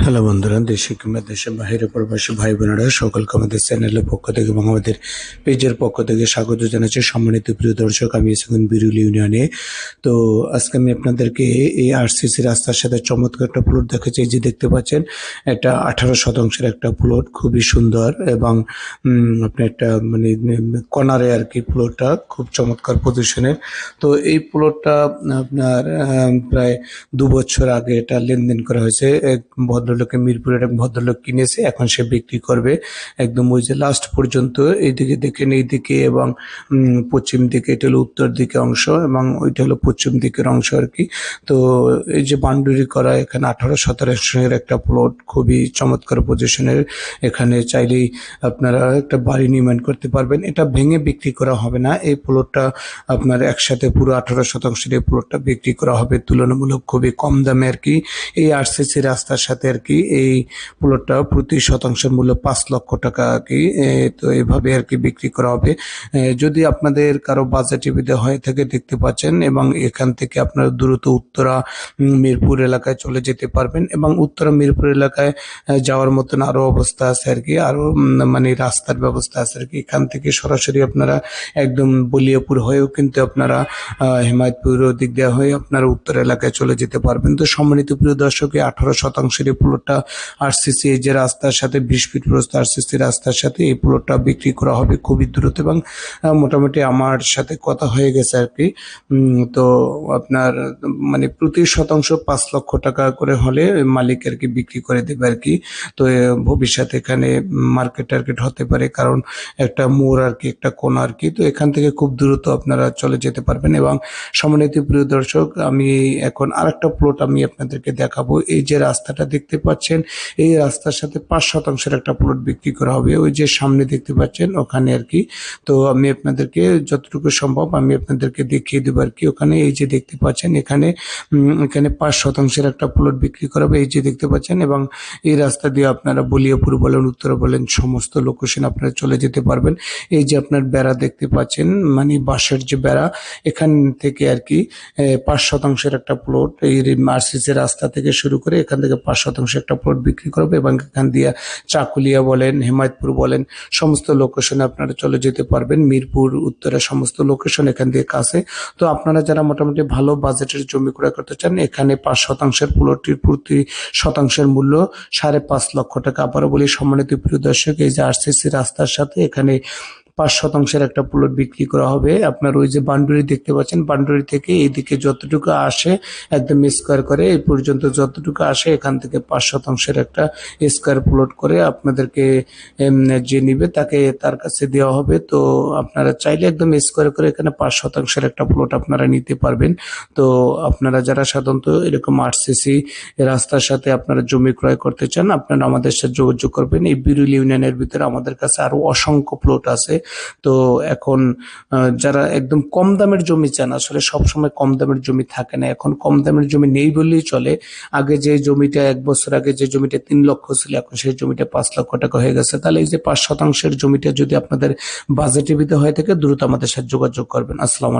Hello বন্ধুরা, দেশে কিংবা দেশের বাইরে প্রবাসী ভাই বোনেরা সকলকে আমাদের চ্যানেলের পক্ষ থেকে এবং আমাদের পেজের পক্ষ থেকে স্বাগত জানাচ্ছি। সম্মানিত প্রিয় দর্শক, আমি এখন বিরুল ইউনিয়নে। তো আজকে আমি আপনাদেরকে এই আরসিসি রাস্তার সাথে চমৎকার একটা প্লট দেখাচ্ছি। এই যে দেখতে পাচ্ছেন, এটা 18 শতাংশের একটা প্লট, খুবই সুন্দর এবং আপনি একটা মানে কর্নারে আর কি প্লটটা খুব চমৎকার পজিশনের। তো এই প্লটটা আপনার প্রায় 2 বছর আগে এটা লেনদেন করা হয়েছে। এক ভদ্রলোকে, মিরপুরের এক ভদ্রলোক কিনেছে, এখন সে বিক্রি করবে। একদম ওই যে লাস্ট পর্যন্ত এইদিকে দেখেন, এইদিকে এবং পশ্চিম দিকে, এটা হলো উত্তর দিকে অংশ এবং ওইটা হলো পশ্চিম দিকের অংশ আর কি। তো এই যে বাউন্ডারি করা, এখানে 18-17 একটা প্লট, খুবই চমৎকার পজিশনের। এখানে চাইলেই আপনারা একটা বাড়ি নির্মাণ করতে পারবেন। এটা ভেঙে বিক্রি করা হবে না। এই প্লটটা আপনার একসাথে পুরো 18 শতাংশের এই প্লটটা বিক্রি করা হবে তুলনামূলক খুবই কম দামে আর কি। এই আরসিসি রাস্তার সাথে আর কি এই প্লটটা প্রতি শতাংশের মূল্য 5 লক্ষ টাকা আর কি। তো এইভাবে আর কি বিক্রি করা হবে। যদি আপনাদের কারো বাজেট সুবিধা হয়ে থাকে, দেখতে পাচ্ছেন, এবং এখান থেকে আপনারা দ্রুত উত্তরা মিরপুর এলাকায় চলে যেতে পারবেন এবং উত্তরা মিরপুর এলাকায় যাওয়ার মতন আরও অবস্থা আছে আর কি, আরও মানে রাস্তার ব্যবস্থা আছে আর কি। এখান থেকে সরাসরি আপনারা একদম বলিয়াপুর হয়েও কিন্তু আপনারা হেমায়তপুর দিক দেওয়া হয়ে আপনারা উত্তর এলাকায় চলে যেতে পারবেন। তো সম্মানিত প্রিয় দর্শক, 18 শতাংশের এই প্লটটা আরসিসি, এই যে রাস্তার সাথে 20 ফিট প্রস্থ আরসিসি রাস্তার সাথে এই প্লটটা বিক্রি করা হবে খুবই দ্রুত এবং মোটামুটি আমার সাথে কথা হয়ে গেছে আর কি। তো আপনার মানে প্রতি শতাংশ 5 লক্ষ টাকা করে হলে মালিক আর কি বিক্রি করে দেবে আর কি। তো ভবিষ্যতে এখানে মার্কেট টার্গেট হতে পারে, কারণ একটা মোড় আর কি, একটা কোণা আর কি। তো এখান থেকে খুব দ্রুত আপনারা চলে যেতে পারবেন। এবং সম্মানিত প্রিয় দর্শক, আমি এখন আরেকটা প্লট আমি আপনাদেরকে দেখাবো। এই যে রাস্তাটা দেখতে পাচ্ছেন, এই রাস্তার সাথে 5 শতাংশের একটা প্লট বিক্রি করা হবে, ওই যে সামনে দেখতে পাচ্ছেন ওখানে আর কি। তো আমি আপনাদেরকে যতটুকু সম্ভব আমি আপনাদেরকে দেখিয়ে দেবো আর কি। ওখানে এই যে দেখতে পাচ্ছেন, এখানে 5 শতাংশের একটা প্লট বিক্রি করা হবে, এই যে দেখতে পাচ্ছেন। এবং এই রাস্তা দিয়ে আপনারা বলিয়াপুর বলেন, উত্তরা বলেন, সমস্ত লোকেশন আপনারা চলে যেতে পারবেন। এই যে আপনার বেড়া দেখতে পাচ্ছেন, মানে বাঁশের যে বেড়া, এখান থেকে আর কি 5 শতাংশের একটা প্লট, এই আরসিসি রাস্তা থেকে শুরু করে এখান থেকে 5 শতাংশ একটা প্লট বিক্রি করবে এবং এখান দিয়ে চাকুলিয়া বলেন, হেমায়তপুর বলেন, সমস্ত লোকেশনে আপনারা চলে যেতে পারবেন। মিরপুর, উত্তরা, সমস্ত লোকেশন এখান দিয়ে কাছে। তো আপনারা যারা মোটামুটি ভালো বাজেটের জমি ক্রয় করতে চান, এখানে 5 শতাংশের প্লটটির প্রতি শতাংশের মূল্য 5.5 লক্ষ টাকা। আবারও বলি সম্মানিত প্রিয় দর্শক, এই যে আরসিসি রাস্তার সাথে এখানে 5 শতাংশের একটা প্লট বিক্রি করা হবে। আপনার ওই যে বাউন্ডারি দেখতে পাচ্ছেন, বাউন্ডারি থেকে এইদিকে যতটুকু আসে একদম স্কোয়ার করে এই পর্যন্ত যতটুকু আসে, এখান থেকে 5 শতাংশের একটা স্কোয়ার প্লট করে আপনাদেরকে যে নিবে তাকে তার কাছে দেওয়া হবে। তো আপনারা চাইলে একদম স্কোয়ার করে এখানে 5 শতাংশের একটা প্লট আপনারা নিতে পারবেন। তো আপনারা যারা সাধারণত এরকম আরসিসি রাস্তার সাথে আপনারা জমি ক্রয় করতে চান, আপনারা আমাদের সাথে যোগাযোগ করবেন। এই বিরুল ইউনিয়নের ভিতরে আমাদের কাছে আরো অসংখ্য প্লট আছে। তো এখন যারা একদম কম দামের জমি চান, আসলে সবসময় কম দামের জমি থাকে না, এখন কম দামের জমি নেই বললেই চলে। আগে যে জমিটা 1 বছর আগে যে জমিটা 3 লক্ষ ছিল, এখন সেই জমিটা 5 লক্ষ টাকা হয়ে গেছে। তাহলে এই যে 5 শতাংশের জমিটা যদি আপনাদের বাজেটের ভিতরে হয়ে থাকে, দ্রুত আমাদের সাথে যোগাযোগ করবেন। আসসালামু আলাইকুম।